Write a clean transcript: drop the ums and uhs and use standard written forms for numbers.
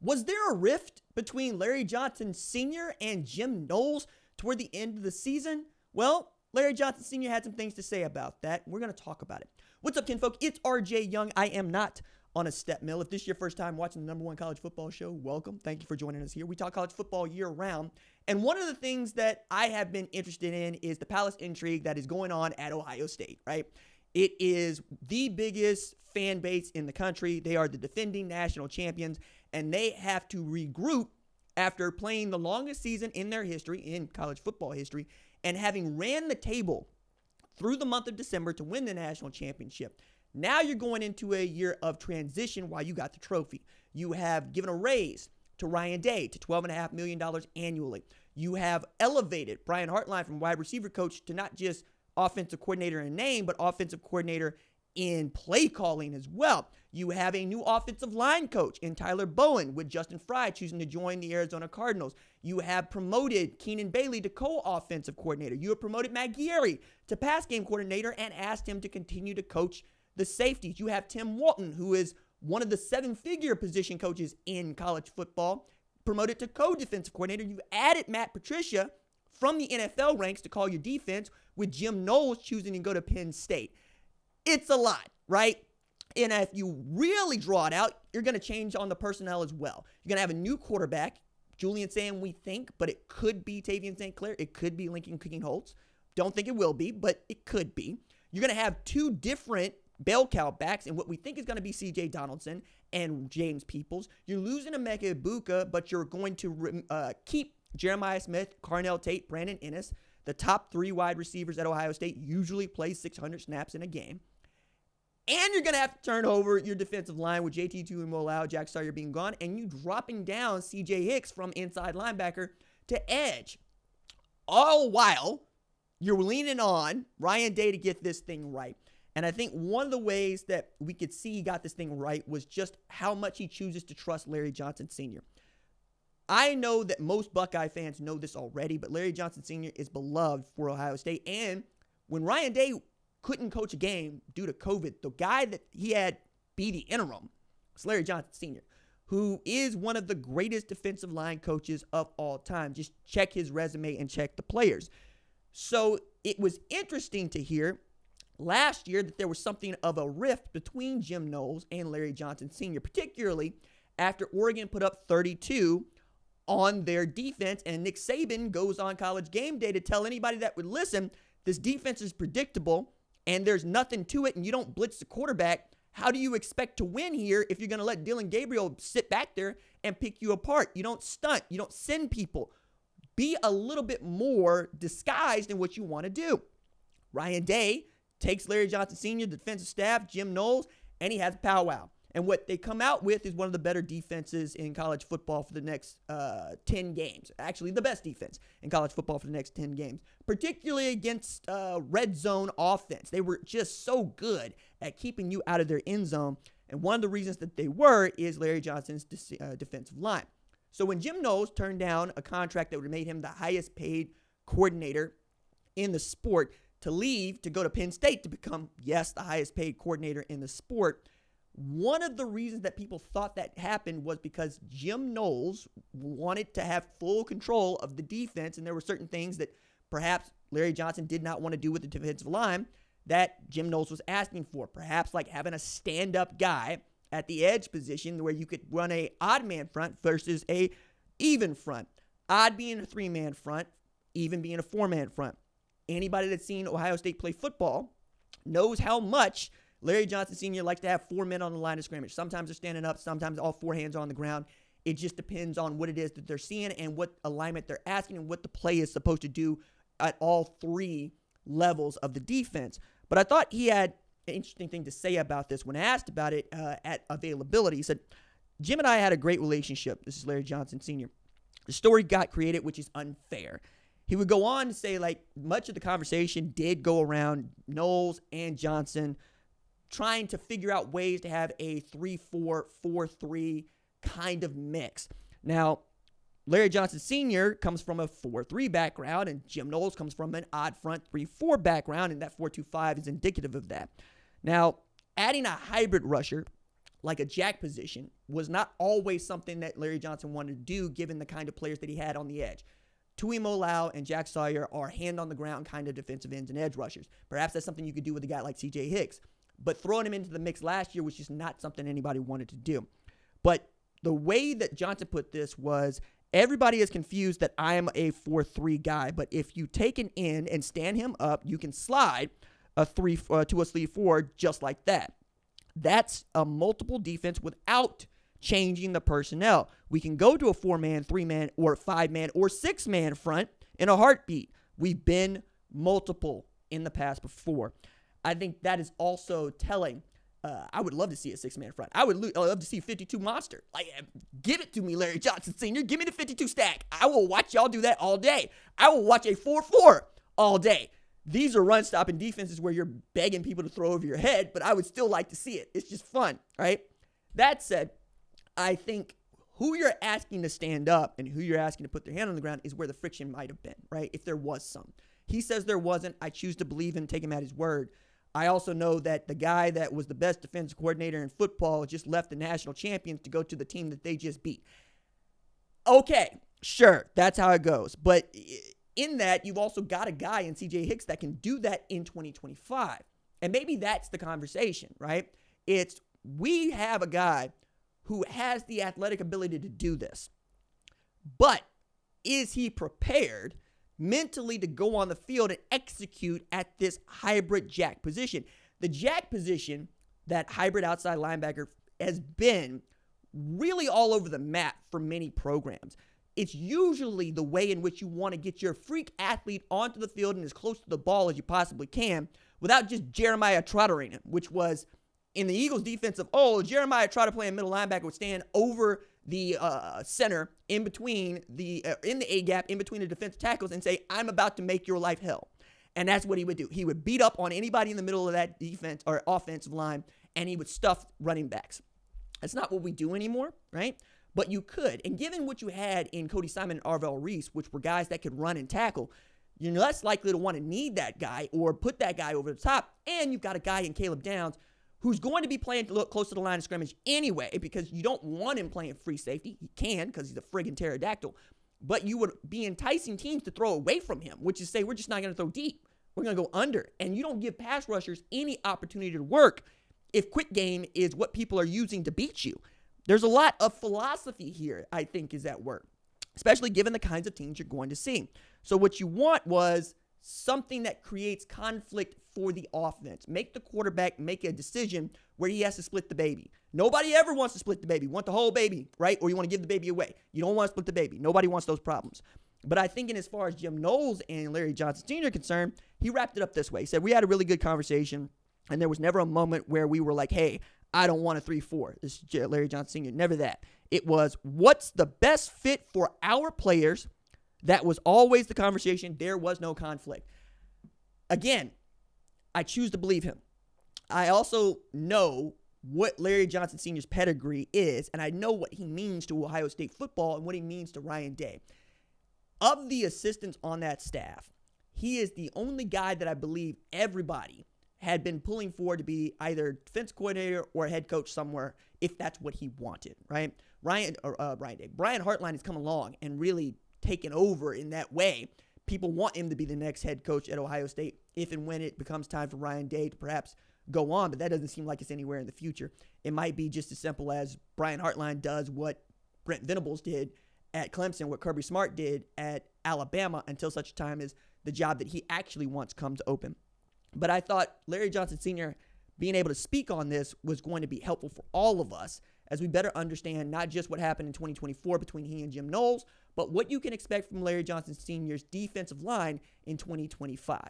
Was there a rift between Larry Johnson Sr. and Jim Knowles toward the end of the season? Well, Larry Johnson Sr. had some things to say about that. We're going to talk about it. What's up, kinfolk? It's RJ Young. I am not on a step mill. If this is your first time watching the #1 college football show, welcome. Thank you for joining us here. We talk college football year round. And one of the things that I have been interested in is the palace intrigue that is going on at Ohio State, right? It is the biggest fan base in the country. They are the defending national champions, and they have to regroup after playing the longest season in their history, in college football history, and having ran the table through the month of December to win the national championship. Now you're going into a year of transition while you got the trophy. You have given a raise to Ryan Day to $12.5 million annually. You have elevated Brian Hartline from wide receiver coach to not just offensive coordinator in name, but offensive coordinator in play calling as well. You have a new offensive line coach in Tyler Bowen, with Justin Fry choosing to join the Arizona Cardinals. You have promoted Keenan Bailey to co-offensive coordinator. You have promoted Matt Guerrieri to pass game coordinator and asked him to continue to coach the safeties. You have Tim Walton, who is one of the 7-figure position coaches in college football, promoted to co-defensive coordinator. You've added Matt Patricia from the NFL ranks to call your defense, with Jim Knowles choosing to go to Penn State. It's a lot, right? And if you really draw it out, you're going to change on the personnel as well. You're going to have a new quarterback, Julian Sam, we think, but it could be Tavian St. Clair. It could be Lincoln Kicking Holtz. Don't think it will be, but it could be. You're going to have two different bell cow backs in what we think is going to be C.J. Donaldson and James Peoples. You're losing Emeka Ibuka, but you're going to keep Jeremiah Smith, Carnell Tate, Brandon Ennis. The top 3 wide receivers at Ohio State usually play 600 snaps in a game. And you're going to have to turn over your defensive line with JT Tuimoloau, Jack Sawyer being gone, and you dropping down C.J. Hicks from inside linebacker to edge. All while you're leaning on Ryan Day to get this thing right. And I think one of the ways that we could see he got this thing right was just how much he chooses to trust Larry Johnson Sr. I know that most Buckeye fans know this already, but Larry Johnson Sr. is beloved for Ohio State. And when Ryan Day couldn't coach a game due to COVID, the guy that he had be the interim was Larry Johnson Sr., who is one of the greatest defensive line coaches of all time. Just check his resume and check the players. So it was interesting to hear last year that there was something of a rift between Jim Knowles and Larry Johnson Sr., particularly after Oregon put up 32 on their defense, and Nick Saban goes on College Game Day to tell anybody that would listen, this defense is predictable and there's nothing to it, and you don't blitz the quarterback. How do you expect to win here if you're going to let Dylan Gabriel sit back there and pick you apart? You don't stunt. You don't send people. Be a little bit more disguised in what you want to do. Ryan Day takes Larry Johnson Sr., the defensive staff, Jim Knowles, and he has a powwow. And what they come out with is one of the better defenses in college football for the next 10 games. Actually, the best defense in college football for the next 10 games, particularly against red zone offense. They were just so good at keeping you out of their end zone. And one of the reasons that they were is Larry Johnson's defensive line. So when Jim Knowles turned down a contract that would have made him the highest paid coordinator in the sport to leave to go to Penn State to become, yes, the highest paid coordinator in the sport, one of the reasons that people thought that happened was because Jim Knowles wanted to have full control of the defense, and there were certain things that perhaps Larry Johnson did not want to do with the defensive line that Jim Knowles was asking for. Perhaps like having a stand-up guy at the edge position where you could run a odd man front versus a even front. Odd being a 3-man front, even being a 4-man front. Anybody that's seen Ohio State play football knows how much Larry Johnson Sr. likes to have 4 men on the line of scrimmage. Sometimes they're standing up, sometimes all 4 hands are on the ground. It just depends on what it is that they're seeing and what alignment they're asking and what the play is supposed to do at all 3 levels of the defense. But I thought he had an interesting thing to say about this when asked about it at availability. He said, Jim and I had a great relationship. This is Larry Johnson Sr. The story got created, which is unfair. He would go on to say, like, much of the conversation did go around Knowles and Johnson trying to figure out ways to have a 3-4, 4-3 kind of mix. Now, Larry Johnson Sr. comes from a 4-3 background, and Jim Knowles comes from an odd front 3-4 background, and that 4-2-5 is indicative of that. Now, adding a hybrid rusher like a jack position was not always something that Larry Johnson wanted to do given the kind of players that he had on the edge. Tui Molau and Jack Sawyer are hand-on-the-ground kind of defensive ends and edge rushers. Perhaps that's something you could do with a guy like C.J. Hicks. But throwing him into the mix last year was just not something anybody wanted to do. But the way that Johnson put this was, everybody is confused that I am a 4-3 guy, but if you take an end and stand him up, you can slide to a 3-4 just like that. That's a multiple defense without changing the personnel. We can go to a 4-man, 3-man, or 5-man, or 6-man front in a heartbeat. We've been multiple in the past before. I think that is also telling. I would love to see a 6-man front. I would love to see 52 monster. Like, give it to me, Larry Johnson Sr. Give me the 52 stack. I will watch y'all do that all day. I will watch a 4-4 all day. These are run-stopping defenses where you're begging people to throw over your head, but I would still like to see it. It's just fun, right? That said, I think who you're asking to stand up and who you're asking to put their hand on the ground is where the friction might have been, right? If there was some. He says there wasn't. I choose to believe him, take him at his word. I also know that the guy that was the best defensive coordinator in football just left the national champions to go to the team that they just beat. Okay, sure, that's how it goes. But in that, you've also got a guy in C.J. Hicks that can do that in 2025. And maybe that's the conversation, right? It's we have a guy who has the athletic ability to do this. But is he prepared mentally to go on the field and execute at this hybrid jack position? The jack position, that hybrid outside linebacker, has been really all over the map for many programs. It's usually the way in which you want to get your freak athlete onto the field and as close to the ball as you possibly can without just Jeremiah Trottering him, which was in the Eagles' defense of, Jeremiah Trotter playing middle linebacker would stand over the center in between in the A-gap, in between the defensive tackles and say, I'm about to make your life hell. And that's what he would do. He would beat up on anybody in the middle of that defense or offensive line, and he would stuff running backs. That's not what we do anymore, right? But you could. And given what you had in Cody Simon and Arvell Reese, which were guys that could run and tackle, you're less likely to want to need that guy or put that guy over the top. And you've got a guy in Caleb Downs who's going to be playing close to the line of scrimmage anyway, because you don't want him playing free safety. He can, because he's a friggin' pterodactyl. But you would be enticing teams to throw away from him, which is say, we're just not going to throw deep. We're going to go under. And you don't give pass rushers any opportunity to work if quick game is what people are using to beat you. There's a lot of philosophy here, I think, is at work, especially given the kinds of teams you're going to see. So what you want was something that creates conflict for the offense. Make the quarterback make a decision where he has to split the baby. Nobody ever wants to split the baby. You want the whole baby, right? Or you want to give the baby away. You don't want to split the baby. Nobody wants those problems. But I think in as far as Jim Knowles and Larry Johnson Sr. are concerned, he wrapped it up this way. He said, we had a really good conversation, and there was never a moment where we were like, hey, I don't want a 3-4. This is Larry Johnson Sr. Never that. It was, what's the best fit for our players? That was always the conversation. There was no conflict. Again, I choose to believe him. I also know what Larry Johnson Sr.'s pedigree is, and I know what he means to Ohio State football and what he means to Ryan Day. Of the assistants on that staff, he is the only guy that I believe everybody had been pulling for to be either defense coordinator or head coach somewhere, if that's what he wanted, right? Brian Hartline has come along and really taken over in that way. People want him to be the next head coach at Ohio State if and when it becomes time for Ryan Day to perhaps go on, but that doesn't seem like it's anywhere in the future. It might be just as simple as Brian Hartline does what Brent Venables did at Clemson, what Kirby Smart did at Alabama, until such time as the job that he actually wants comes open. But I thought Larry Johnson Sr. being able to speak on this was going to be helpful for all of us as we better understand not just what happened in 2024 between he and Jim Knowles, but what you can expect from Larry Johnson Sr.'s defensive line in 2025.